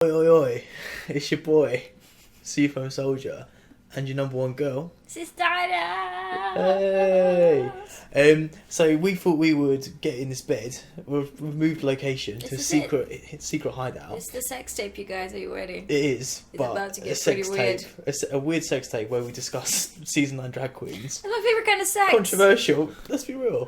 Oi, oi, oi. It's your boy, Seafoam Soldier, and your number one girl. Sister! Hey! So we thought we would get in this bed. We've moved location to a secret hideout. It's the sex tape, you guys. Are you ready? It is, It's but about to get a sex pretty weird. tape, a weird sex tape where we discuss season 9 drag queens. It's my favourite kind of sex. Controversial, let's be real.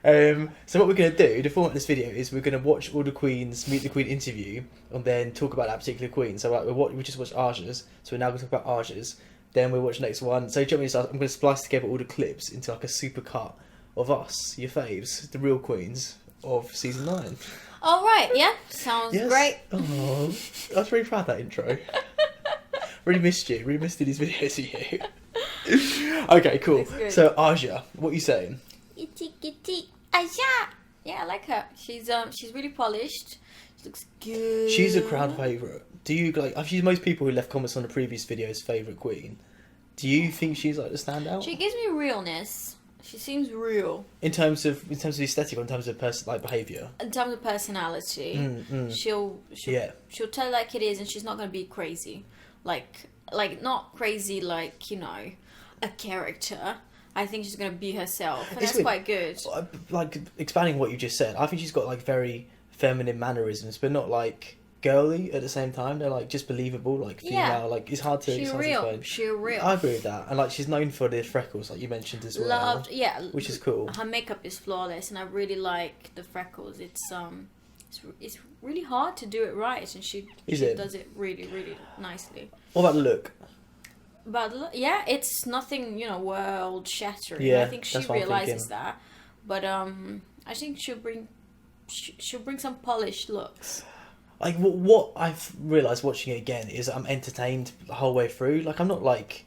So what we're going to do, the format of this video is we're going to watch all the queens, meet the queen interview, and then talk about that particular queen. So like, we just watched Aja's, so we're now going to talk about Aja's. Then we'll watch the next one. So do you want me to, I'm going to splice together all the clips into like a super cut of us, your faves, the real queens of season 9. All right, yeah, sounds great. Oh, I was really proud of that intro. Really missed you. Really missed these videos of you. Okay, cool. So Aja, what are you saying? Itty kitty Aja. Yeah, I like her. She's really polished. She looks good. She's a crowd favourite. Do you like? She's most people who left comments on the previous video's favourite queen. Do you think she's like the standout? She gives me realness. She seems real. In terms of aesthetic, or in terms of behaviour. In terms of personality, she'll tell like it is, and she's not gonna be crazy, like not crazy like, you know, a character. I think she's gonna be herself, and that's quite good. Like expanding what you just said, I think she's got like very feminine mannerisms, but not like girly at the same time. They're like just believable, like female. Yeah. Like it's hard to. She's real. She's real. I agree with that, and like she's known for the freckles, like you mentioned as well. Which is cool. Her makeup is flawless, and I really like the freckles. It's really hard to do it right, and she does it really, really nicely. What about the look? But yeah, it's nothing, you know, world shattering. Yeah, I think she realizes that, but I think she'll bring some polished looks. Like what I've realised watching it again is I'm entertained the whole way through. Like I'm not like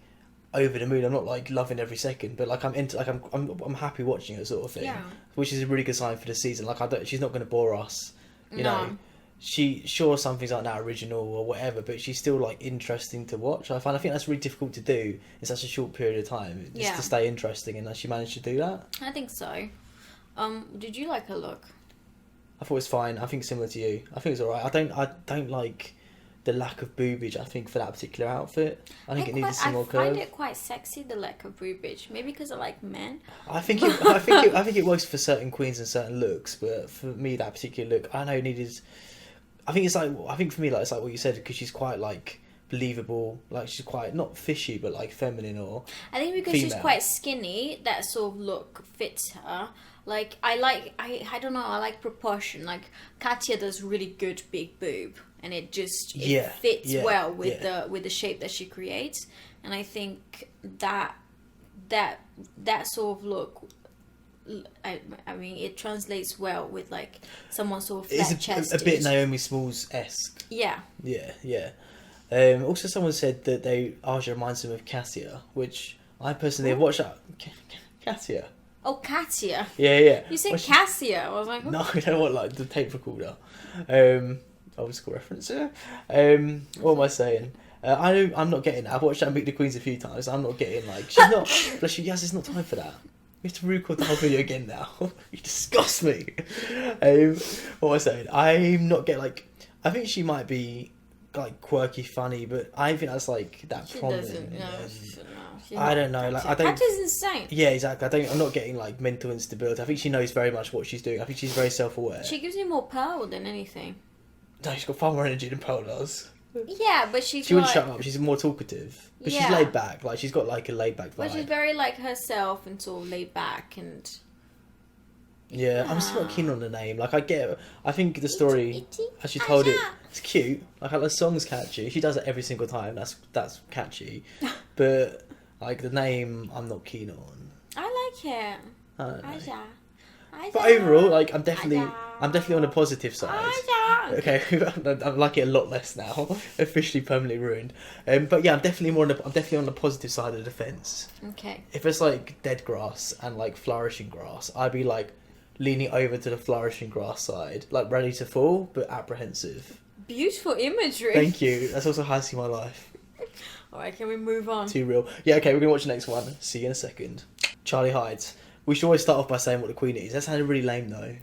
over the moon. I'm not like loving every second, but like I'm happy watching it, sort of thing. Yeah. Which is a really good sign for the season. Like she's not going to bore us. You know, something's like that original or whatever, but she's still like interesting to watch. I think that's really difficult to do in such a short period of time, just to stay interesting, and she managed to do that. I think so. Did you like her look? I thought it was fine. I think similar to you. I think it's alright. I don't like the lack of boobage. I think for that particular outfit, I think it needed some more curve. I find it quite sexy, the lack of boobage. Maybe because I like men. I think it works for certain queens and certain looks, but for me, that particular look, I know it needed. I think for me, like it's like what you said, because she's quite like believable. Like she's quite not fishy, but like feminine or. I think because she's quite skinny, that sort of look fits her. Like I don't know, I like proportion. Like Katya does really good big boob, and it fits well with the shape that she creates. And I think that sort of look, I mean, it translates well with like someone sort of flat chested. It's a bit Naomi Smalls-esque. Yeah. Yeah. Also, someone said that Aja reminds them of Katya, which I personally have watched that. Katya. Oh, Katya. Yeah. You said Cassia. I was like, no, I don't want like the tape recorder. Old school reference. What am I saying? I'm not getting that. I've watched that Meet the Queens a few times. I'm not getting like she's not. Bless you, yes, it's not time for that. We have to record the whole video again now. You disgust me. What am I saying? I'm not getting like. I think she might be like quirky, funny, but I think that's like that prominent. I don't know. Like Katya's insane. Yeah, exactly. I'm not getting like mental instability. I think she knows very much what she's doing. I think she's very self-aware. She gives me more Pearl than anything. No, she's got far more energy than Pearl does. Yeah, but she wouldn't shut up. She's more talkative, but she's laid back. Like she's got like a laid back vibe. But she's very like herself and sort of laid back and. Yeah, I'm still not keen on the name. Like I think the story, as she told it, it's cute. Like the song's catchy. She does it every single time. That's catchy, but. Like the name, I'm not keen on. I like it. I don't know. But overall, like I'm definitely on the positive side. Okay, I like it a lot less now. Officially, permanently ruined. But yeah, I'm definitely on the positive side of the fence. Okay. If it's like dead grass and like flourishing grass, I'd be like leaning over to the flourishing grass side, like ready to fall but apprehensive. Beautiful imagery. Thank you. That's also how I see my life. Alright, can we move on? Too real. Yeah, okay, we're going to watch the next one. See you in a second. Charlie hides. We should always start off by saying what the queen is. That sounded really lame though.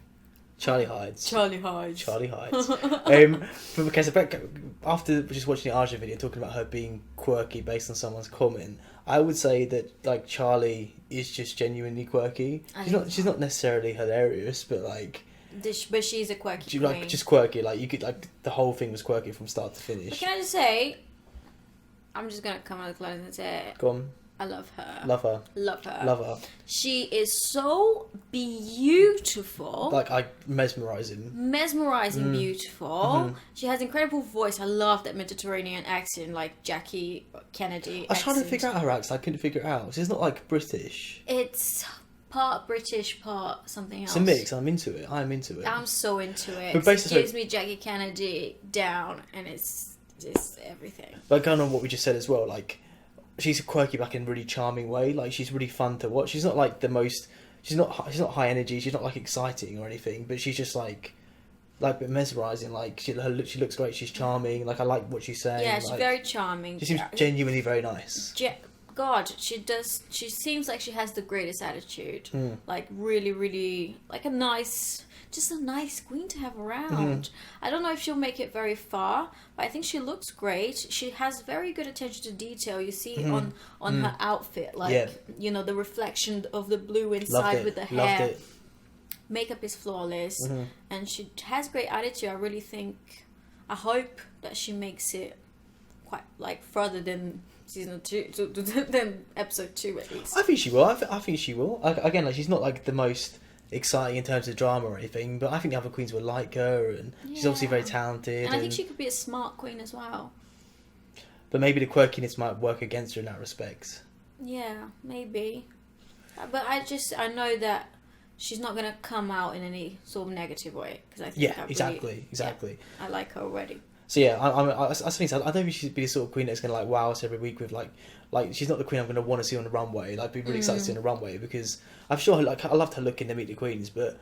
Charlie hides. Charlie hides. Charlie hides. But because after just watching the Arja video talking about her being quirky based on someone's comment, I would say that like Charlie is just genuinely quirky. She's not necessarily hilarious, but like. But she's a quirky queen. Like just quirky. Like you could like the whole thing was quirky from start to finish. But can I just say, I'm just gonna come out of the closet and say, go on. I love her. Love her. Love her. Love her. She is so beautiful. Like mesmerizing. Mesmerizing beautiful. Mm-hmm. She has incredible voice. I love that Mediterranean accent, like Jackie Kennedy. I was trying to figure out her accent. I couldn't figure it out. She's not like British. It's part British, part something else. It's a mix. I'm into it. I'm so into it. But basically, it gives me Jackie Kennedy down, and it's just everything. But going on what we just said as well, like she's quirky back in a really charming way. Like she's really fun to watch. She's not like the most. She's not high energy. She's not like exciting or anything. But she's just like mesmerizing. Like she looks great. She's charming. Like I like what she's saying. Yeah, she's like, very charming. She seems genuinely very nice. God, she does. She seems like she has the greatest attitude. Like really, really, like just a nice queen to have around. I don't know if she'll make it very far, but I think she looks great. She has very good attention to detail. You see on her outfit, like the reflection of the blue inside with the hair. Loved it. Makeup is flawless, and she has great attitude. I hope that she makes it quite like further than season 2, than episode 2 at least. I think she will. I think she will. Again, like she's not like the most exciting in terms of drama or anything, but I think the other queens will like her, and she's obviously very talented. And I think she could be a smart queen as well. But maybe the quirkiness might work against her in that respect. Yeah, maybe. But I know that she's not going to come out in any sort of negative way. Cause I think exactly. I like her already. So yeah, I think so. I don't think she'd be the sort of queen that's going to like wow us every week with like she's not the queen I'm going to want to see on the runway. Like be really excited to see on the runway because I'm sure like I loved her look in the Meet the Queens, but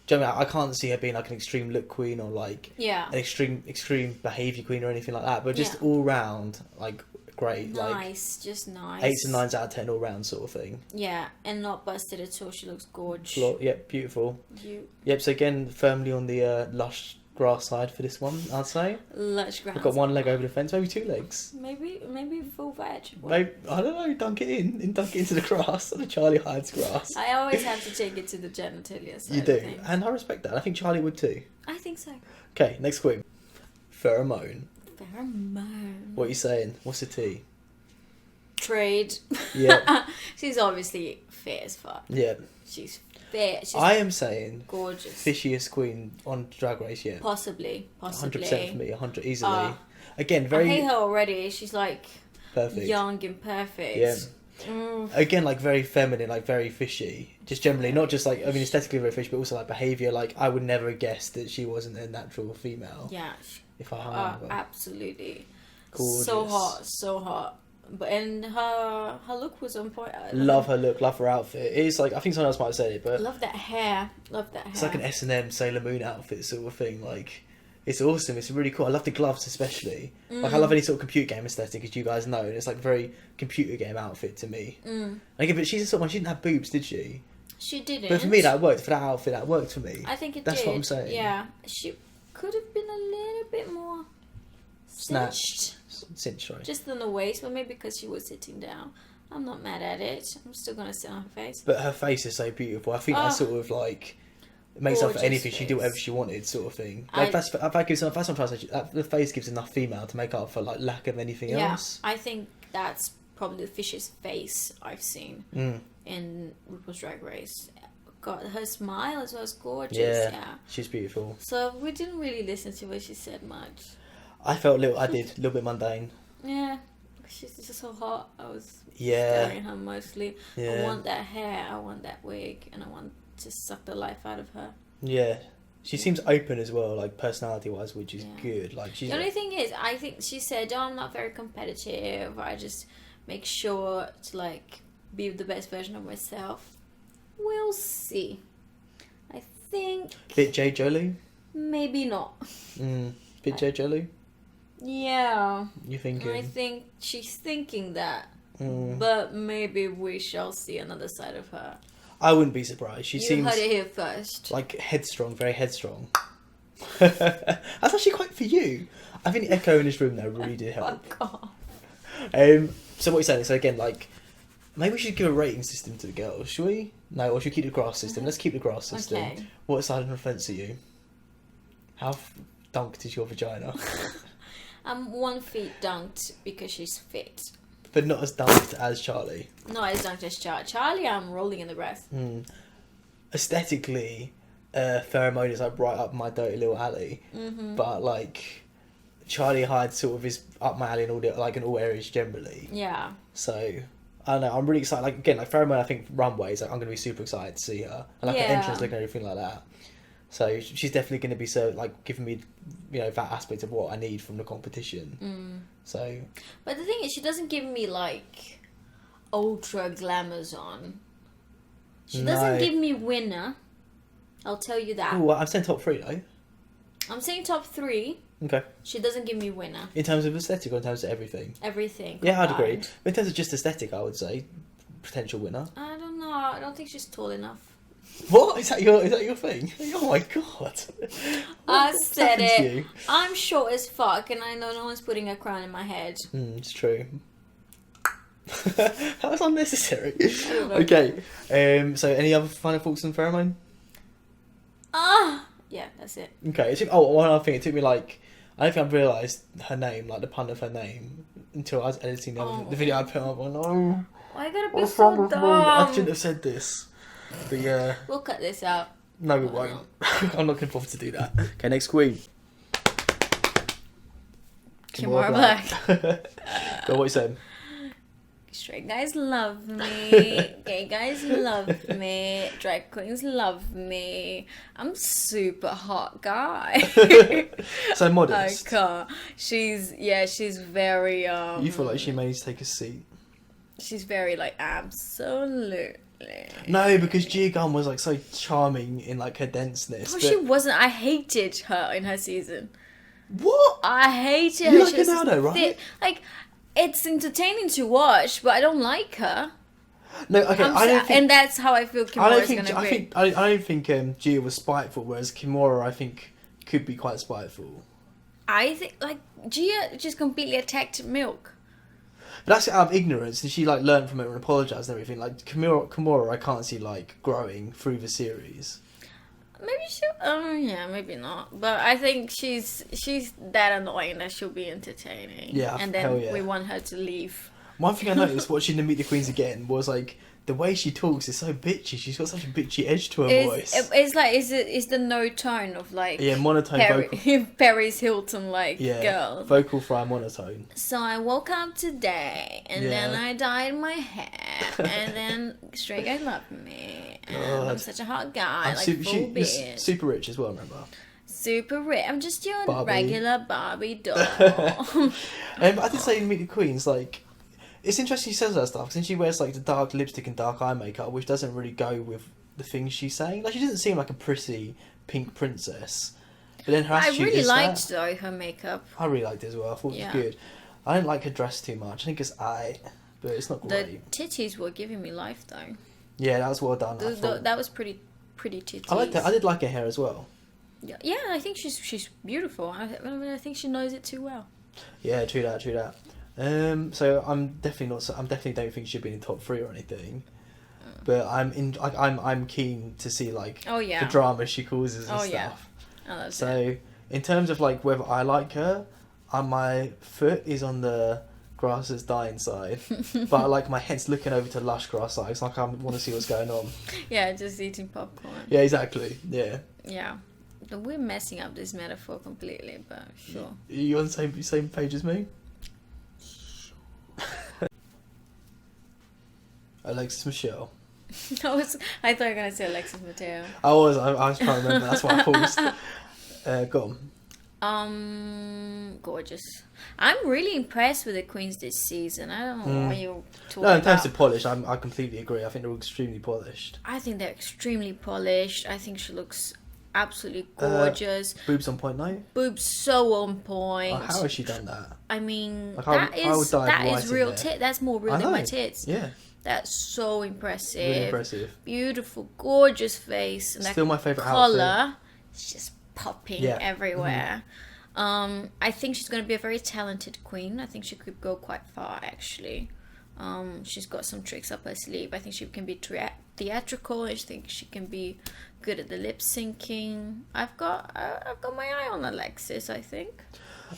do you know what I mean? I can't see her being like an extreme look queen or like an extreme behaviour queen or anything like that. But just all round like great, nice, like, just nice. 8s and 9s out of 10 all round sort of thing. Yeah, and not busted at all. She looks gorgeous. Yep, beautiful. Yep. So again, firmly on the lush grass side for this one, I'd say. Lush grass. We've got one leg over the fence, maybe 2 legs. Maybe full veg. Maybe, I don't know. Dunk it into the grass, on the Charlie hides grass. I always have to take it to the genitalia side. You do, and I respect that. I think Charlie would too. I think so. Okay, next queen. Pheromone. Pheromone. What are you saying? What's the tea? Trade. Yeah. She's obviously fit as fuck. Yeah. She's fit. I am saying gorgeous. Fishiest queen on Drag Race yet. Possibly. 100% for me. 100 easily. Again, very. I hate her already. She's like perfect, young and perfect. Yeah. Again, like very feminine, like very fishy. Just generally, not just like I mean aesthetically very fishy, but also like behaviour. Like I would never guess that she wasn't a natural female. Yeah. If I hung over. Absolutely. Gorgeous. So hot. And her look was on point. Love her look, love her outfit. It's like I think someone else might have said it, but love that hair. It's like an S&M Sailor Moon outfit sort of thing. Like it's awesome. It's really cool. I love the gloves especially. Like I love any sort of computer game aesthetic, as you guys know. And it's like a very computer game outfit to me. Like, but she's the sort of one. She didn't have boobs, did she? She didn't. But for me, that worked. For that outfit, that worked for me. I think That's what I'm saying. Yeah, she could have been a little bit more cinched. Sorry. Just on the waist, but maybe because she was sitting down. I'm not mad at it. I'm still gonna sit on her face. But her face is so beautiful. I think that sort of like it makes up for anything. Face. She did whatever she wanted, sort of thing. Like that's what I'm trying to say. The face gives enough female to make up for like lack of anything else. I think that's probably the fishiest face I've seen in RuPaul's Drag Race. God, her smile as well is gorgeous. Yeah, she's beautiful. So we didn't really listen to what she said much. I felt a little bit mundane. Yeah, she's just so hot. I was staring her mostly. Yeah. I want that hair, I want that wig, and I want to suck the life out of her. Yeah. She seems open as well, like personality-wise, which is good. Like she's the only thing is, I think she said, I'm not very competitive. I just make sure to like be the best version of myself. We'll see. I think... Bit J. Jolie? Maybe not. Bit J. Jolie? Yeah. You thinking? I think she's thinking that. But maybe we shall see another side of her. I wouldn't be surprised. She seems heard it here first. like headstrong, very headstrong. That's actually quite for you. I think the echo in this room though really did help. Fuck off. So what you're saying? So again, like maybe we should give a rating system to the girls, should we? No, or should we keep the grass system? Let's keep the grass system. Okay. What side of the fence are you? How dunked is your vagina? I'm 1 feet dunked because she's fit. But not as dunked as Charlie. Not as dunked as Charlie. I'm rolling in the breath. Aesthetically, Pheromone is like right up my dirty little alley. But like Charlie Hyde sort of is up my alley in all areas generally. Yeah. So I don't know. I'm really excited. Like again, like Pheromone, I think runways. Like I'm gonna be super excited to see her and like her entrance look and everything like that. So she's definitely going to be giving me, that aspect of what I need from the competition. So. But the thing is, she doesn't give me like ultra glamazon. She doesn't give me winner. I'll tell you that. Oh, I'm saying top 3 though. I'm saying top 3. Okay. She doesn't give me winner. In terms of aesthetic or in terms of everything? Everything. Yeah, I'd agree. But in terms of just aesthetic, I would say potential winner. I don't know. I don't think she's tall enough. What? Is that your thing? Oh my god. I said it. I'm short as fuck and I know no one's putting a crown in my head. It's true. That was unnecessary. Okay. So any other final thoughts on Pheromone? Yeah, that's it. Okay. One other thing. It took me I don't think I realised her name, like the pun of her name, until I was editing the video I put up. Oh, why you gotta be so dumb? I shouldn't have said this. But yeah. We'll cut this out. No, we won't. I'm not going to bother to do that. Okay, next queen. Kimora Blac. Go, what you saying? Straight guys love me. Gay guys love me. Drag queens love me. I'm super hot guy. So modest. I can't. She's very You feel like she may need to take a seat. She's very absolutely. No, because Gia Gunn was so charming in her denseness. Oh, she wasn't. I hated her in her season. What? I hated her. You like her now though, right? It's entertaining to watch, but I don't like her. No, okay, I don't think... And that's how I feel Kimora's going to be. I don't think Gia was spiteful, whereas Kimora, I think, could be quite spiteful. I think, Gia just completely attacked Milk. But that's out of ignorance, and she learned from it and apologised and everything. Kimora, I can't see growing through the series. Maybe she'll. Maybe not. But I think she's that annoying that she'll be entertaining. Yeah, and then we want her to leave. One thing I noticed watching the Meet the Queens again was the way she talks is so bitchy. She's got such a bitchy edge to her voice. It's the no tone of monotone vocal. Paris Hilton girl. Vocal fry monotone. So I woke up today and then I dyed my hair and then straight guy loved me and I'm such a hot guy she's super rich as well. Remember. Super rich. I'm just your Barbie. regular Barbie doll. I did say in Meet the Queens it's interesting she says that stuff, since she wears the dark lipstick and dark eye makeup, which doesn't really go with the things she's saying. She doesn't seem like a pretty pink princess. But then her attitude I really liked though her makeup. I really liked it as well. I thought it was good. I don't like her dress too much. I think it's but it's not great. The titties were giving me life though. Yeah, that was well done. That was pretty titties. I liked it. I did like her hair as well. Yeah, I think she's beautiful. I think she knows it too well. Yeah, true that. So I'm definitely don't think she'd be in the top 3 or anything, but I'm keen to see the drama she causes and stuff. Oh, so in terms of whether I like her, my foot is on the grass is dying side, but my head's looking over to lush grass side. It's I want to see what's going on. Yeah, just eating popcorn. Yeah, exactly. Yeah. Yeah. We're messing up this metaphor completely, but sure. Are you on the same page as me? Alexis Michelle. I thought you were going to say Alexis Mateo. I was trying to remember, that's why I paused. Go on. Gorgeous. I'm really impressed with the queens this season. I don't know what you're talking about. No, in terms of polish, I completely agree. I think they're extremely polished. I think they're extremely polished. I think she looks absolutely gorgeous. Boobs on point now? Boobs so on point. How has she done that? I mean, that is real tits. That's more real than my tits. Yeah. That's so impressive. Really impressive. Beautiful, gorgeous face. And Still my favourite color, outfit. it's just popping Yeah. everywhere. I think she's going to be a very talented queen. I think she could go quite far, actually. She's got some tricks up her sleeve. I think she can be theatrical. I think she can be good at the lip syncing. I've got my eye on Alexis, I think.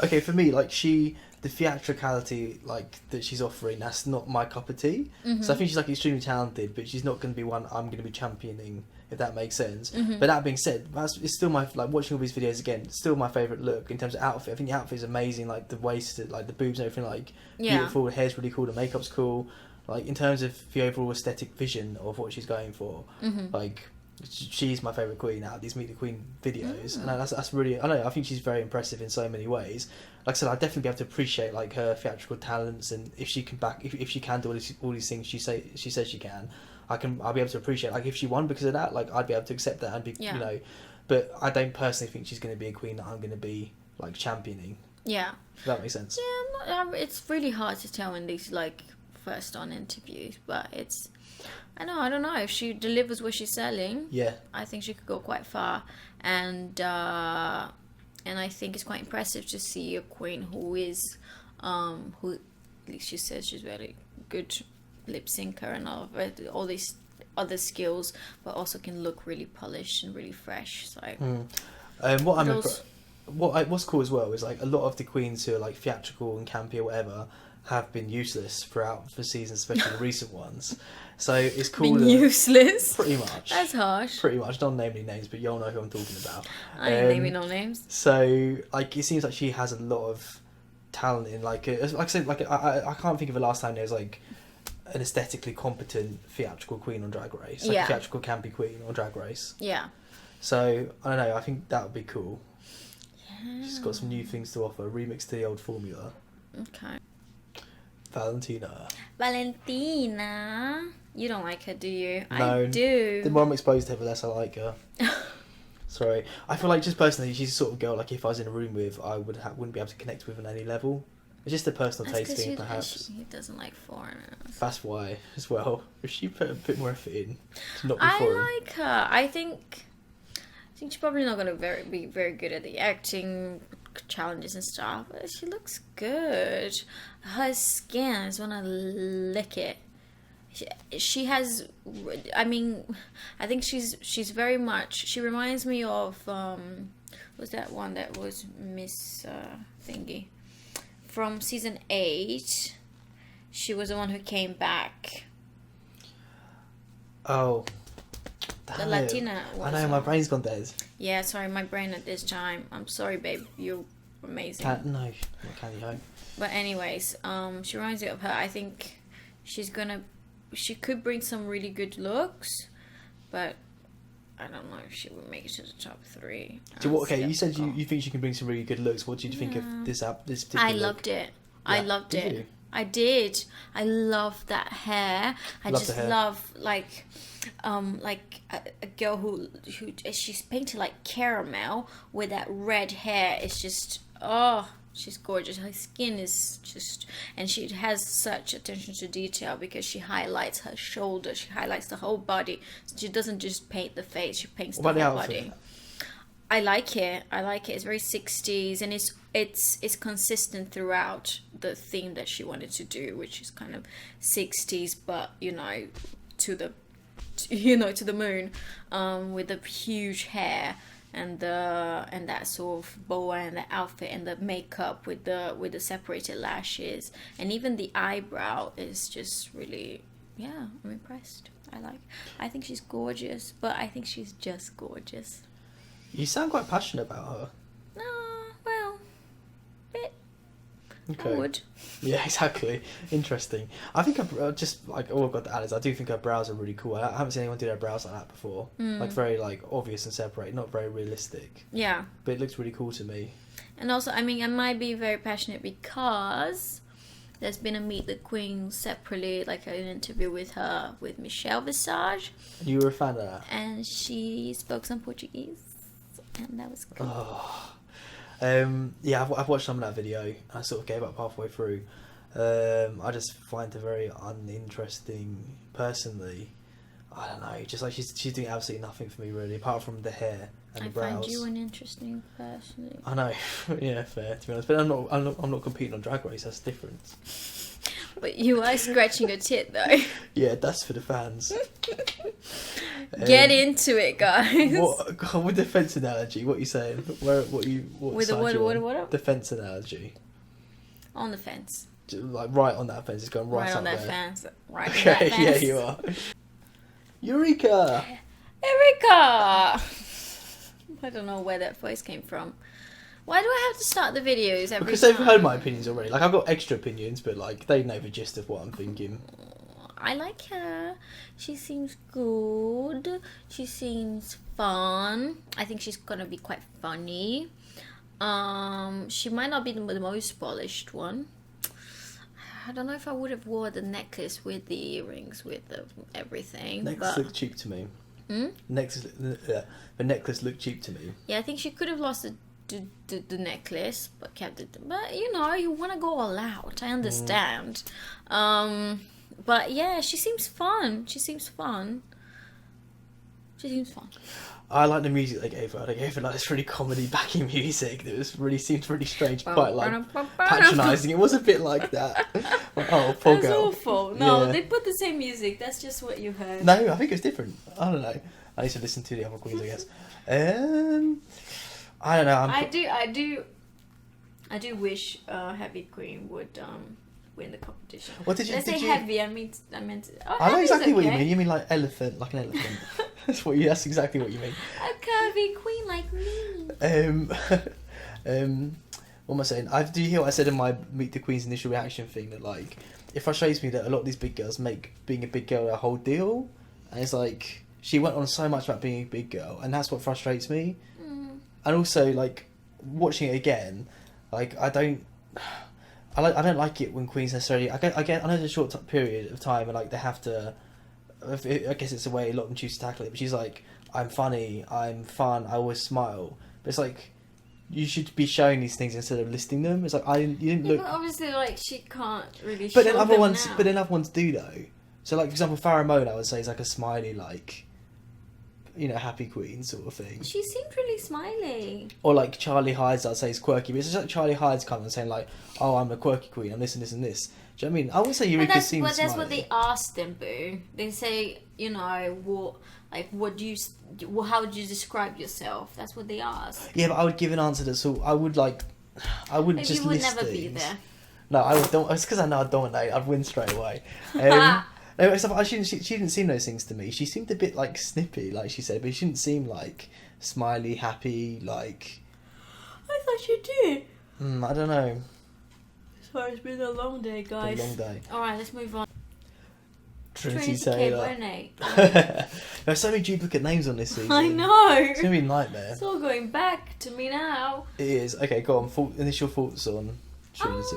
Okay, for me, like the theatricality like that she's offering, that's not my cup of tea. So I think she's like extremely talented, but she's not going to be one I'm going to be championing, if that makes sense. But that being said, it's still my, like, watching all these videos again, it's still my favourite look in terms of outfit. I think the outfit is amazing, like the waist, like the boobs and everything, like beautiful. The hair's really cool, the makeup's cool. Like in terms of the overall aesthetic vision of what she's going for, like she's my favourite queen out of these Meet the Queen videos, and that's really, I don't know, I think she's very impressive in so many ways. Like I said, I'd definitely be able to appreciate like her theatrical talents, and if she can if she can do all these things she says she can, I'll be able to appreciate, like, if she won because of that, like I'd be able to accept that and be, you know, but I don't personally think she's going to be a queen that I'm going to be like championing. Yeah. If that makes sense. Yeah, it's really hard to tell in these like first on interviews, but it's, I don't know if she delivers what she's selling. Yeah, I think she could go quite far, and I think it's quite impressive to see a queen who is who, at least she says she's very good lip syncer and all these other skills, but also can look really polished and really fresh. So what's cool as well is like a lot of the queens who are like theatrical and campy or whatever have been useless throughout the season, especially the recent ones. So it's cool. Been useless? Pretty much. That's harsh. Pretty much. Don't name any names, but you'll know who I'm talking about. I ain't naming no names. So like it seems like she has a lot of talent in like I said, like I can't think of the last time there was like an aesthetically competent theatrical queen on Drag Race, like a theatrical campy queen on Drag Race. Yeah. So I don't know. I think that would be cool. Yeah. She's got some new things to offer. Remix to the old formula. Okay. Valentina. You don't like her, do you? No. I do. The more I'm exposed to her, the less I like her. Sorry. I feel like just personally, she's the sort of girl, like if I was in a room with, I wouldn't be able to connect with on any level. It's just a personal taste thing, perhaps. She doesn't like foreigners. That's why, as well. If she put a bit more effort in to not be foreign. I like her. I think she's probably not going to be very good at the acting challenges and stuff, but she looks good. Her skin, I just want to lick it. She has, I mean, I think she's very much, she reminds me of was that one that was Miss Thingy from season 8. She was the one who came back. Oh, the Latina one. I know, my brain's gone dead. Yeah, sorry, my brain at this time. I'm sorry, babe. You're amazing. No, can you hope? But anyways, she reminds me of her. I think she could bring some really good looks, but I don't know if she would make it to the top 3. Okay, you said you think she can bring some really good looks. What did you think of this particular look? Loved it. Yeah. I loved it. You? I did. I love that hair. I just love like a girl who she's painted like caramel with that red hair. It's just she's gorgeous. Her skin is just, and she has such attention to detail because she highlights her shoulder. She highlights the whole body. She doesn't just paint the face. She paints the whole body. I like it. It's very 60s, and it's consistent throughout the theme that she wanted to do, which is kind of 60s, but to the moon, with the huge hair and that sort of boa and the outfit and the makeup with the separated lashes, and even the eyebrow is just really, I'm impressed. I think she's gorgeous, but I think she's just gorgeous. You sound quite passionate about her. Well, bit. Okay. I would. Yeah, exactly. Interesting. I think just like all I've got to add is I do think her brows are really cool. I haven't seen anyone do their brows like that before. Like very like obvious and separate, not very realistic. Yeah. But it looks really cool to me. And also, I mean, I might be very passionate because there's been a Meet the Queen separately, like an interview with her with Michelle Visage. You were a fan of that? And she spoke some Portuguese. And that was cool. I've watched some of that video and I sort of gave up halfway through. I just find her very uninteresting personally. I don't know, just like she's doing absolutely nothing for me really, apart from the hair and the brows. I find you uninteresting personally. I know, yeah, fair to be honest, but I'm not competing on Drag Race. That's different. But you are scratching your tit though. Yeah, that's for the fans. Get into it, guys. What with the fence analogy? What are you saying? What with the what? The fence analogy. On the fence. Like right on that fence. It's going right on up that there. fence. Right Okay, on that fence. yeah, you are. Eureka! Eureka! I don't know where that voice came from. Why do I have to start the videos every Because time? they've heard my opinions already. Like, I've got extra opinions, but, like, they know the gist of what I'm thinking. I like her. She seems good. She seems fun. I think she's gonna be quite funny. She might not be the most polished one. I don't know if I would have wore the necklace with the earrings, with the everything. Necklace looked cheap to me. Hmm? The necklace looked cheap to me. Yeah, I think she could have lost the necklace, but kept it. But you know, you want to go all out. I understand. But yeah, she seems fun. She seems fun. I like the music they gave her. They gave her like this really comedy backing music that seemed really strange, quite like patronising. It was a bit like that. Like, oh, poor girl. That's awful. No, Yeah. they put the same music. That's just what you heard. No, I think it's different. I don't know. I need to listen to the other queens, I guess. I don't know. I do wish Heavy Queen would win the competition. What did you? Let's say you... heavy. I meant. Oh, I know exactly what you okay. mean. You mean like elephant, like an elephant. That's exactly what you mean. A curvy queen like me. What am I saying? Do you hear what I said in my Meet the Queen's initial reaction thing? That like, it frustrates me that a lot of these big girls make being a big girl a whole deal, and it's like she went on so much about being a big girl, and that's what frustrates me. And also, like, watching it again, like I don't like it when queens necessarily. I know it's a short period of time, and like they have to. I guess it's the way a lot of them choose to tackle it. But she's like, I'm funny, I'm fun, I always smile. But it's like, you should be showing these things instead of listing them. It's like you didn't look. But obviously, like she can't really. But show then other them ones, now. but then other ones do though. So like for example, Farrah Moan, I would say is like a smiley, like, you know, happy queen sort of thing. She seemed really smiley. Or like Charlie Hyde's, I'd say is quirky. But it's just like Charlie Hyde's coming and saying like, oh, I'm a quirky queen, I'm this and this and this. Do you know what I mean? I would say Eureka seems smiley. But that's what they asked them, boo. They say, you know, how do you describe yourself? That's what they asked. Yeah, but I would give an answer that's all. I wouldn't Maybe just you would list never things. be there. No, I would. It's because I know I'd dominate. I'd win straight away. No, except she didn't seem those things to me. She seemed a bit like snippy, like she said, but she didn't seem like smiley, happy, like. I thought you did. I don't know. Sorry, it's been a long day, guys. It's been a long day. Alright, let's move on. Trinity Taylor. There's so many duplicate names on this season. I know. It's gonna be a nightmare. It's all going back to me now. It is. Okay, go on. Initial thoughts on Trinity.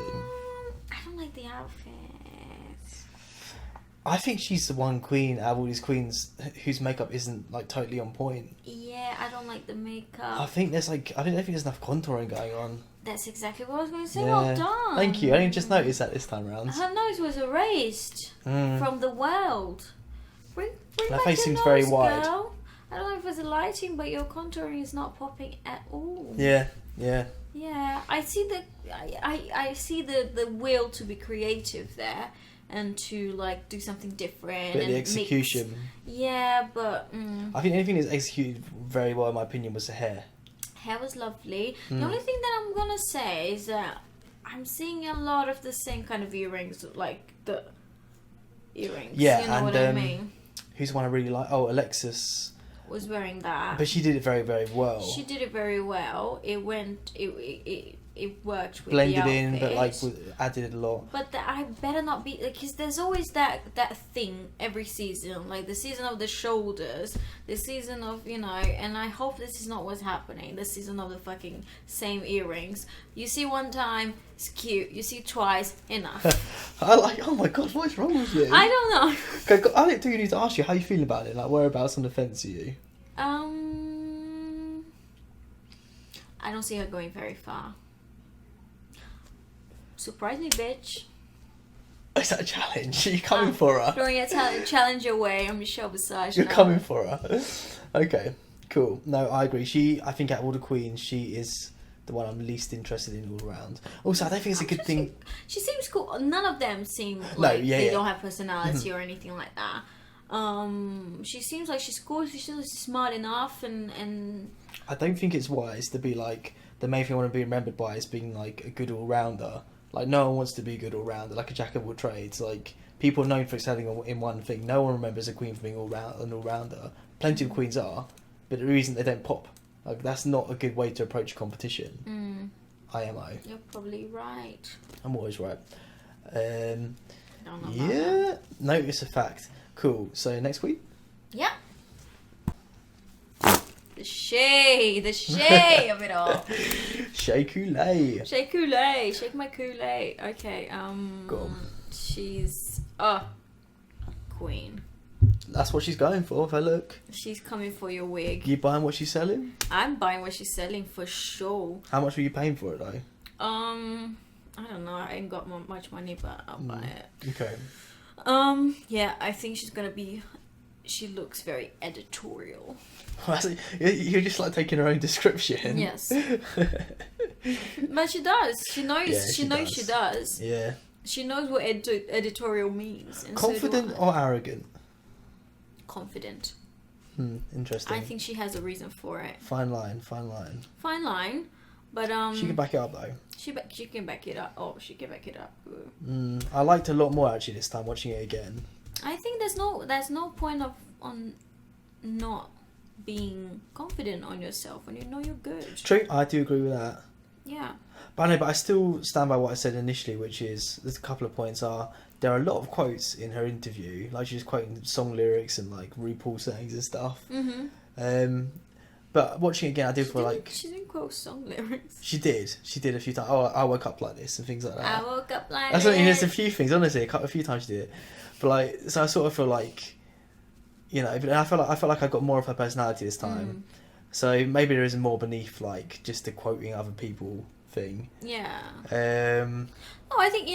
I don't like the outfit. I think she's the one queen out of all these queens whose makeup isn't like totally on point. Yeah, I don't like the makeup. I think there's like I don't think there's enough contouring going on. That's exactly what I was going to say. Yeah. Well done. Thank you. I didn't just notice that this time around. Her nose was erased from the world. Bring Her back face your seems nose, very wide. girl. I don't know if it's the lighting, but your contouring is not popping at all. Yeah. Yeah, I see I see the will to be creative there and to like do something different. But and the execution. Yeah, but I think anything that's executed very well, in my opinion, was the hair. hair was lovely. The only thing that I'm gonna say is that I'm seeing a lot of the same kind of earrings, like the earrings. Yeah, you know and what I mean. who's one I really like? Oh, Alexis. Was wearing that. But she did it very, very well. She did it very well. It went. It worked with Blended the in, but like outfit. added a lot. But I better not be like, because there's always that thing every season, like the season of the shoulders, the season of and I hope this is not what's happening. The season of the fucking same earrings. You see one time, it's cute. You see twice, enough. I like. Oh my god, what's wrong with you? I don't know. Okay, I do need to ask you how you feel about it. Like, whereabouts on the fence are you? I don't see her going very far. Surprise me, bitch. Is that a challenge? Are you coming for her? Throwing a challenge away. I'm Michelle Visage. You're coming for her. Okay, cool. No, I agree. I think out of all the queens, she is the one I'm least interested in all around. Also, I don't think it's a good thing. She seems cool. None of them seem like they don't have personality or anything like that. She seems like she's cool. She's smart enough, and I don't think it's wise to be like the main thing I want to be remembered by is being like a good all rounder. Like no one wants to be a good all rounder, like a jack of all trades. Like people are known for excelling in one thing. No one remembers a queen for being an all rounder. Plenty of queens are, but the reason they don't pop. Like that's not a good way to approach competition. IMO. You're probably right. I'm always right. Don't know Yeah. No, it's a fact. Cool. So next week. Yeah. The Shea of it all. Shea Coulee. Shea Coulee, shake my Coulee. Okay. Go on. She's queen. That's what she's going for. If I look. She's coming for your wig. You buying what she's selling? I'm buying what she's selling for sure. How much were you paying for it though? I don't know. I ain't got much money, but I'll buy it. Okay. Yeah, I think she's gonna be. She looks very editorial. You're just like taking her own description. Yes. But she does. She knows. Yeah, she knows she does. Yeah. She knows what editorial means. And Confident or arrogant? Confident. Interesting. I think she has a reason for it. Fine line. Fine line, but She can back it up though. She can back it up. Oh, she can back it up. I liked it a lot more actually this time watching it again. I think there's no point on not being confident on yourself when you know you're good. True, I do agree with that. Yeah. But I still stand by what I said initially, which is there's a couple of points there are a lot of quotes in her interview, like she's quoting song lyrics and like RuPaul sayings and stuff. But watching it again, I do feel like she didn't quote song lyrics. She did a few times. Oh, I woke up like this and things like that. I woke up like this. There's a few things, honestly. A few times she did it, but like, so I sort of feel like, you know, I felt like I got more of her personality this time. So maybe there is more beneath like just the quoting other people thing. Yeah. Oh, I think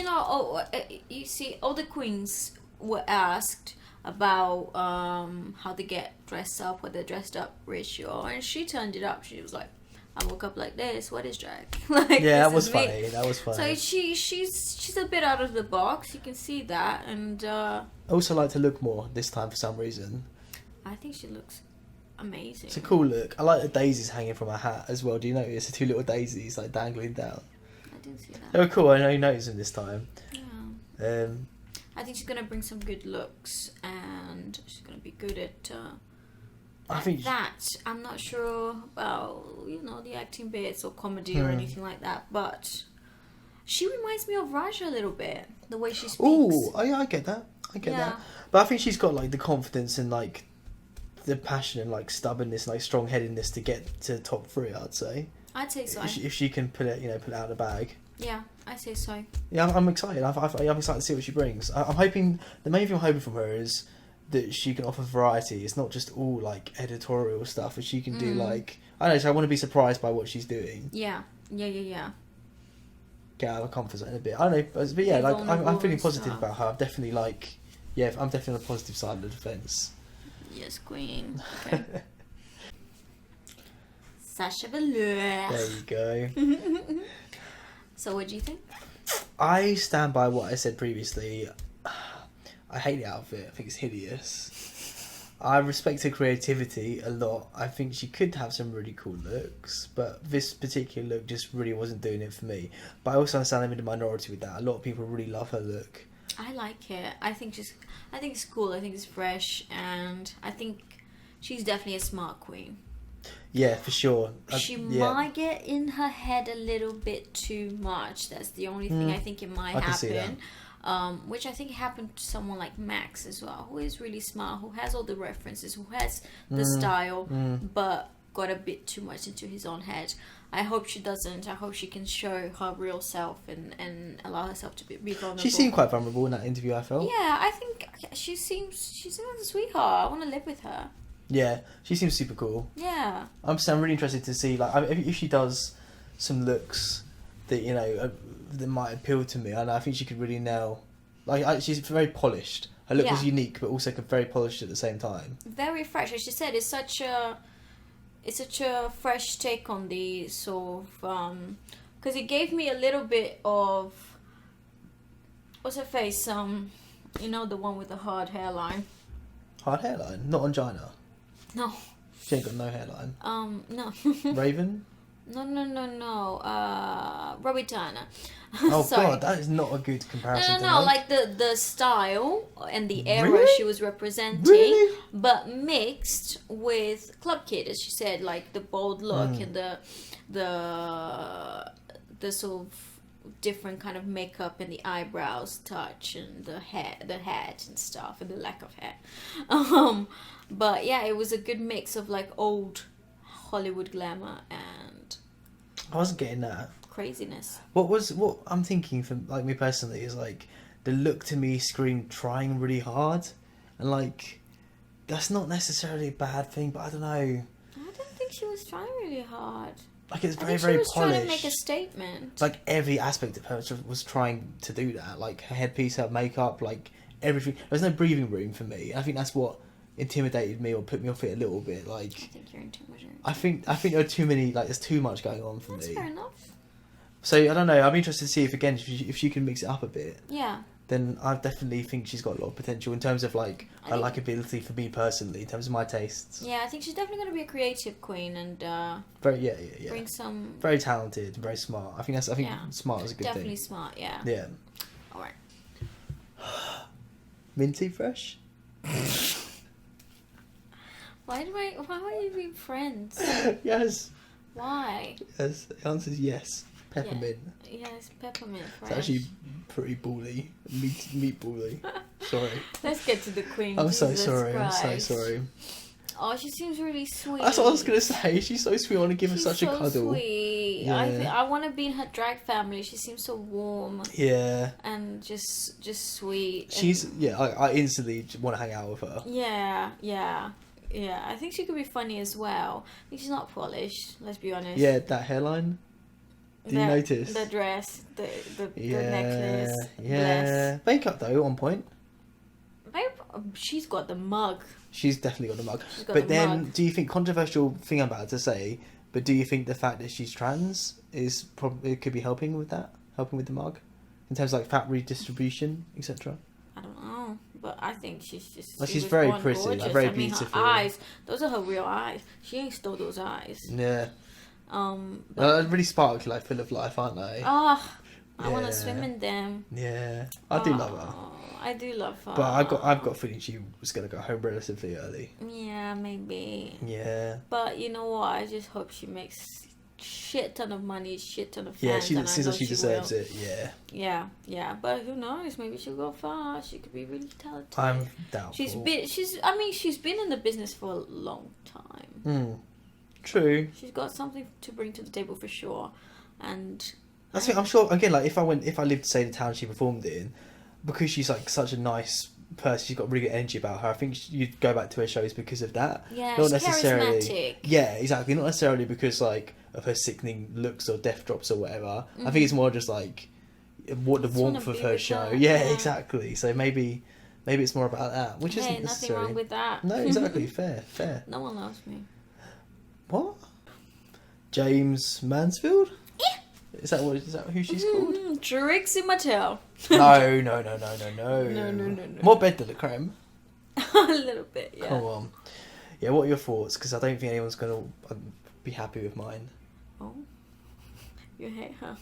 you see, all the queens were asked about how they get dressed up, what their dressed up ratio, and she turned it up. She was like, I woke up like this. What is drag? Like, yeah, that was funny. That was funny. So she's a bit out of the box. You can see that, and I also like to look more this time for some reason. I think she looks amazing. It's a cool look. I like the daisies hanging from her hat as well. Do you notice the two little daisies like dangling down? I didn't see that. They were cool. I know you noticed them this time. Yeah. I think she's gonna bring some good looks, and she's gonna be good at. I think that I'm not sure about the acting bits or comedy or anything like that, but she reminds me of Raja a little bit, the way she speaks. Oh, yeah, I get that. That. But I think she's got like the confidence and like the passion and like stubbornness, and, like strong-headedness to get to top 3. I'd say. I'd say so. If she can put it out of the bag. Yeah, I say so. Yeah, I'm excited. I'm excited to see what she brings. I'm hoping the main thing I'm hoping from her is that she can offer variety. It's not just all like editorial stuff, but she can do like I don't know. So I want to be surprised by what she's doing. Yeah. Get out of her comfort zone a bit. I don't know, but yeah, like I'm feeling positive about her. I'm definitely I'm definitely on the positive side of the fence. Yes, queen. Okay. Sasha Velour. There you go. So what do you think? I stand by what I said previously. I hate the outfit. I think it's hideous. I respect her creativity a lot. I think she could have some really cool looks, but this particular look just really wasn't doing it for me. But I also understand I'm in the minority with that. A lot of people really love her look. I like it. I think it's cool. I think it's fresh, and I think she's definitely a smart queen. Yeah, for sure. She might get in her head a little bit too much. That's the only thing I think it might happen. Which I think happened to someone like Max as well, who is really smart, who has all the references, who has the style, but got a bit too much into his own head. I hope she doesn't. I hope she can show her real self and allow herself to be vulnerable. She seemed quite vulnerable in that interview, I felt. Yeah, I think she seems like a sweetheart. I want to live with her. Yeah, she seems super cool. Yeah. I'm really interested to see if she does some looks that that might appeal to me. I think she could really nail Like, she's very polished. Her look was unique, but also very polished at the same time. Very fresh. As she said, it's such a fresh take on the sort of because it gave me a little bit of what's her face? You know, the one with the hard hairline. Hard hairline, not angina. No. She ain't got no hairline. No. Raven. No. Robbie Turner. Oh God, that is not a good comparison. No. Like the style and the era Really? she was representing, Really? but mixed with Club Kid, as she said, like the bold look and the sort of different kind of makeup and the eyebrows touch and the head and stuff and the lack of hair. But yeah, it was a good mix of like old Hollywood glamour and I wasn't getting that. Craziness. What I'm thinking for like me personally is like the look to me screamed trying really hard, and like that's not necessarily a bad thing, but I don't know. I don't think she was trying really hard. Like it's I very think very she was polished. trying to make a statement. Like every aspect of her was trying to do that. Like her headpiece, her makeup, like everything. There's no breathing room for me. I think that's what intimidated me or put me off it a little bit. Like I think you're intimidated. I think there are too many. Like there's too much going on for That's me. fair enough. So I don't know. I'm interested to see if she can mix it up a bit. Yeah. Then I definitely think she's got a lot of potential in terms of like her likability for me personally, in terms of my tastes. Yeah, I think she's definitely going to be a creative queen and Very bring some. Very talented, very smart. I think smart is a good definitely thing. smart. Yeah. Yeah. All right. Minty fresh. Why are you being friends? Yes. Why? Yes. The answer is yes. Peppermint. Yeah, it's peppermint. It's actually pretty bally. Meat bally. Sorry. Let's get to the queen. I'm Jesus so sorry. Christ. I'm so sorry. Oh, she seems really sweet. That's what I was gonna say. She's so sweet. I want to give her such a cuddle. Sweet. Yeah. I want to be in her drag family. She seems so warm. Yeah. And just sweet. She's I instantly want to hang out with her. Yeah. I think she could be funny as well. I think she's not polished. Let's be honest. Yeah, that hairline. Did you notice? The dress, the necklace. Yeah. Makeup though, on point. She's got the mug. She's definitely got the mug. But then, do you think, controversial thing I'm about to say, but do you think the fact that she's trans is probably could be helping with that? Helping with the mug? In terms of like fat redistribution, etc.? I don't know. But I think she's just... Like, she's very pretty, gorgeous. like, very beautiful. Her eyes, those are her real eyes. She ain't stole those eyes. Yeah. But, really sparkly, like full of life, aren't they? I want to swim in them. Yeah. I do love her. I do love her. But I've got a feeling she was going to go home relatively early. Yeah, maybe. Yeah. But you know what? I just hope she makes shit ton of money, shit ton of fans. Yeah, seems like she deserves it. Yeah. Yeah. But who knows? Maybe she'll go far. She could be really talented. I'm doubtful. She's been in the business for a long time. True. She's got something to bring to the table for sure. And That's it. I'm sure. Again, like if I lived, say, the town she performed in, because she's like such a nice person, she's got really good energy about her. I think you'd go back to her shows because of that. Yeah, not she's necessarily. Charismatic. Yeah, exactly. Not necessarily because like of her sickening looks or death drops or whatever. I think it's more just like what the warmth of her show. Yeah, exactly. So maybe it's more about that, which isn't nothing necessarily wrong with that. No, exactly. Fair. No one loves me. What? James Mansfield? Yeah. Is that who she's called? Trixie Mattel. No. No. More bed than the creme. A little bit, yeah. Come on. Yeah, what are your thoughts? Because I don't think anyone's going to be happy with mine. Oh. You hate her.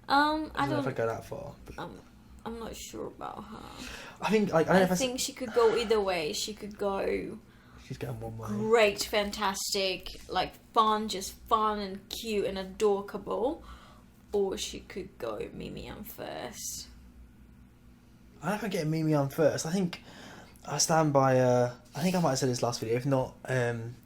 I don't know if I go that far. I'm not sure about her. I think I think she could go either way. She could go... She's going one way. Great, fantastic, like fun and cute and adorable. Or she could go Mimi on first. I don't know if I get Mimi on first. I think I stand by... I think I might have said this last video. If not, I'm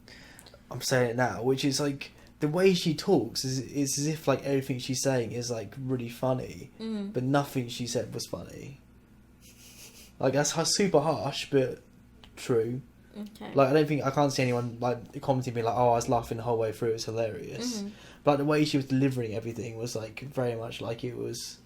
saying it now. Which is like... The way she talks is as if like everything she's saying is like really funny. But nothing she said was funny. Like that's super harsh, but true. Okay. Like I can't see anyone like commenting being like, "Oh, I was laughing the whole way through. It was hilarious." But the way she was delivering everything was like very much like it was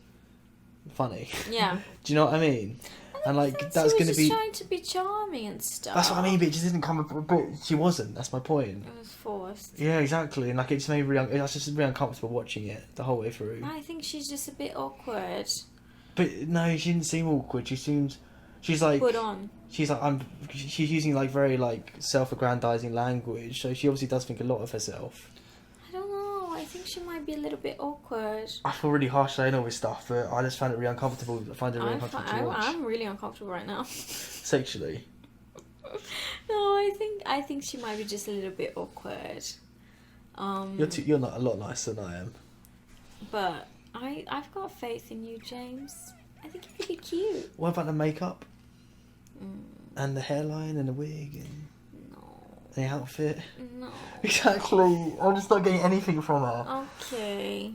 funny. Yeah. Do you know what I mean? And like that's going to be trying to be charming and stuff. That's what I mean, but it just didn't come. But she wasn't. That's my point. It was forced. Yeah, exactly. And like it just made me really. I was just really uncomfortable watching it the whole way through. I think she's just a bit awkward. But no, she didn't seem awkward. She's like put on. She's like she's using like very like self-aggrandizing language. So she obviously does think a lot of herself. I don't know. I think she might be a little bit awkward. I feel really harsh saying all this stuff, but I just found it really uncomfortable. I find it really uncomfortable to watch. I'm really uncomfortable right now. Sexually. No, I think she might be just a little bit awkward. You're not a lot nicer than I am. But I've got faith in you, James. I think you could be cute. What about the makeup? And the hairline and the wig and the outfit? No. Exactly. I'm just not getting anything from her. Okay.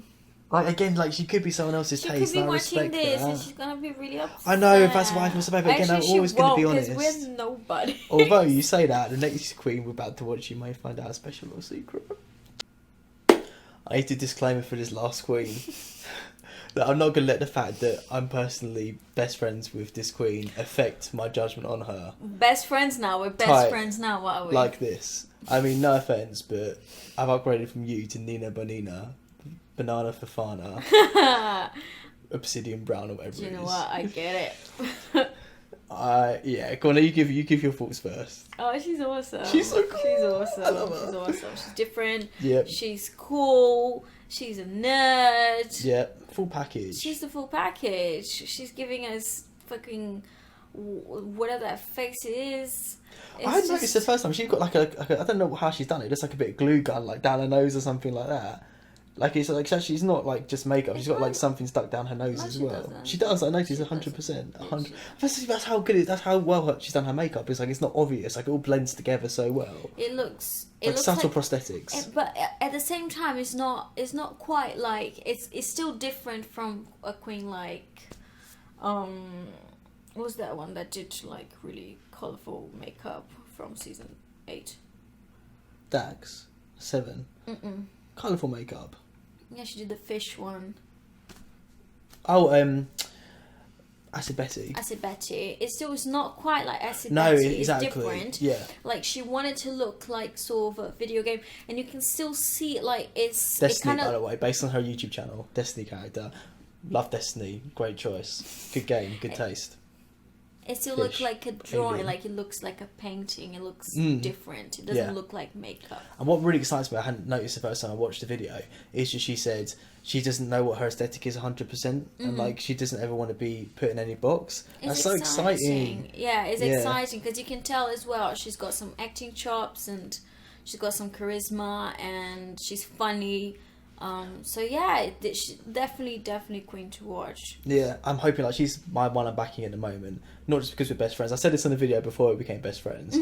Like again, like she could be someone else's taste. She could be and I watching this that. and she's gonna be really upset. I know, that's why I feel so bad. But again, I'm always going to be honest. Because we're nobody. Although you say that, the next queen we're about to watch, you may find out a special little secret. I need to disclaimer for this last queen that I'm not going to let the fact that I'm personally best friends with this queen affect my judgment on her. Best friends now. We're best friends now. What are we? Like this. I mean, no offence, but I've upgraded from you to Nina Bonina, Banana Fafana, Obsidian Brown or whatever it is. Do you know what? I get it. Yeah, go on, you give your thoughts first. Oh, she's awesome. She's so cool. She's awesome. I love her. She's awesome. She's different. Yep. She's cool. She's a nerd. Yep, full package. She's the full package. She's giving us fucking whatever that face is. I noticed the first time she's got like a I don't know how she's done it. Just like a bit of glue gun like down her nose or something like that. Like it's like she's not like just makeup. She's got like something stuck down her nose as well. She does. I noticed 100%. 100. That's how good it. That's how well she's done her makeup. It's like it's not obvious. Like it all blends together so well. It looks subtle prosthetics. But at the same time, it's not quite like it's still different from a queen like what was that one that did like really colourful makeup from season 8? Dax 7. Colourful makeup. Yeah, she did the fish one. Oh, Acid Betty. Acid Betty. It still is not quite like Acid Betty. No, exactly. It's different. Yeah. Like she wanted to look like sort of a video game, and you can still see it like it's Destiny, by the way, based on her YouTube channel, Destiny character. Love Destiny. Great choice. Good game. Good taste. It still looks like a drawing, like it looks like a painting. It looks different. It doesn't look like makeup. And what really excites me, I hadn't noticed the first time I watched the video, is just she said she doesn't know what her aesthetic is 100%, and like she doesn't ever want to be put in any box. That's so exciting. Yeah, it's exciting because you can tell as well she's got some acting chops and she's got some charisma and she's funny. So yeah, she's definitely queen to watch. Yeah, I'm hoping like she's my one I'm backing at the moment. Not just because we're best friends. I said this in the video before we became best friends.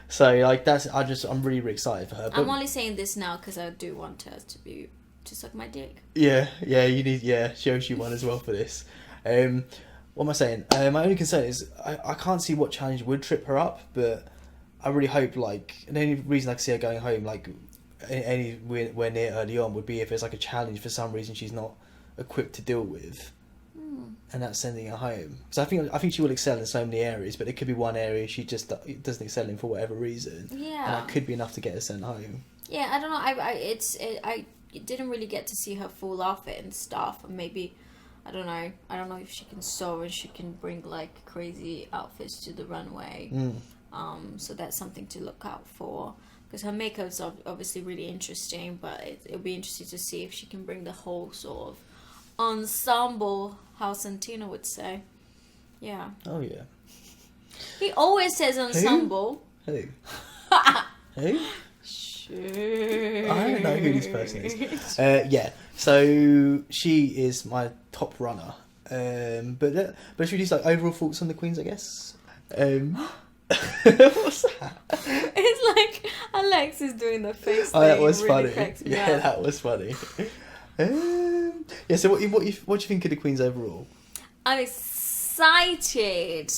So like I'm really excited for her. But, I'm only saying this now because I do want her to suck my dick. Yeah, you need she one as well for this. What am I saying? My only concern is I can't see what challenge would trip her up, but I really hope like the only reason I can see her going home like anywhere near early on would be if there's like a challenge for some reason she's not equipped to deal with, and that's sending her home. Because I think she will excel in so many areas, but it could be one area she just doesn't excel in for whatever reason. Yeah, and that could be enough to get her sent home. Yeah, I don't know. I didn't really get to see her full outfit and stuff, and maybe I don't know if she can sew and she can bring like crazy outfits to the runway. So that's something to look out for. Because her makeup's obviously really interesting, but it'll be interesting to see if she can bring the whole sort of ensemble, how Santina would say. Yeah. Oh, yeah. He always says ensemble. Who? Who? Sure. I don't know who this person is. Yeah, so she is my top runner. But should we do like overall thoughts on the queens, I guess? What's that? It's like Alexis doing the face. Oh, that was really funny. Yeah, that was funny. Yeah. So what do you think of the queens overall? I'm excited.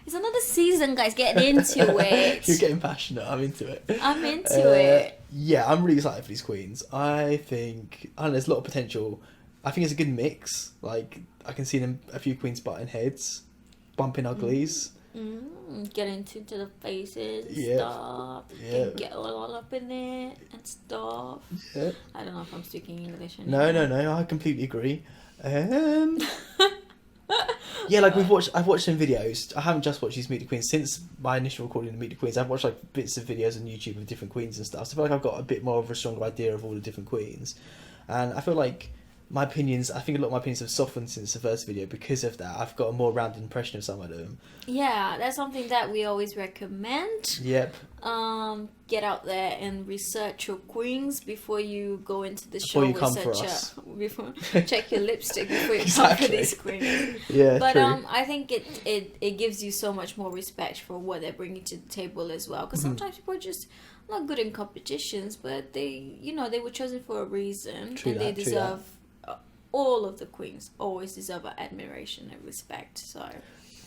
It's another season, guys. Get into it. You're getting passionate. I'm into it. I'm into it. Yeah, I'm really excited for these queens. I think there's a lot of potential. I think it's a good mix. Like, I can see them, a few queens butting heads, bumping uglies. Getting into the faces and Yeah. stuff. Yeah. And get all up in it and stuff. Yeah. I don't know if I'm speaking English anymore. No, I completely agree. Yeah, like I've watched some videos. I haven't just watched these Meet the Queens since my initial recording of Meet the Queens. I've watched like bits of videos on YouTube of different queens and stuff. So I feel like I've got a bit more of a stronger idea of all the different queens, and I feel like my opinions. I think a lot of my opinions have softened since the first video because of that. I've got a more rounded impression of some of them. Yeah, that's something that we always recommend. Yep. Get out there and research your queens before you go into the show. Before you come for us. Before check your lipstick before you Exactly. come for these queens. Yeah, but true. I think it gives you so much more respect for what they're bringing to the table as well. Because sometimes people are just not good in competitions, but they were chosen for a reason, and they deserve. All of the queens always deserve admiration and respect. So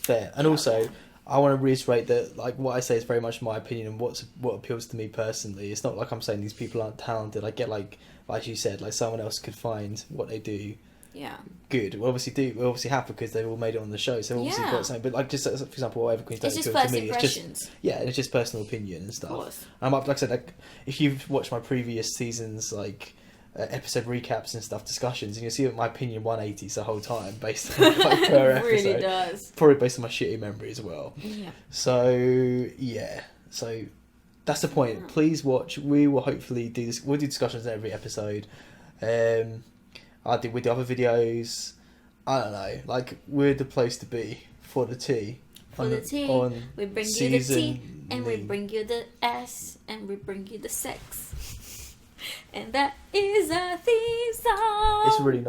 fair. And also, I want to reiterate that, like, what I say is very much my opinion and what appeals to me personally. It's not like I'm saying these people aren't talented. I get like you said, like someone else could find what they do. Yeah. Good. We obviously have because they've all made it on the show, so they've obviously got something. But like, just for example, whatever queens don't appeal to me, it's just personal opinion and stuff. Of course. Like I said, like if you've watched my previous seasons, like. Episode recaps and stuff, discussions, and you'll see that my opinion 180s the whole time based on like per episode. It really does. Probably based on my shitty memory as well. Yeah. So yeah, so that's the point. Please watch. We will hopefully do this. We'll do discussions in every episode. I did with the other videos. I don't know. Like we're the place to be for the tea. For the tea, we bring you the tea, and we bring you the ass, and we bring you the sex. And that is a theme song. It's really not.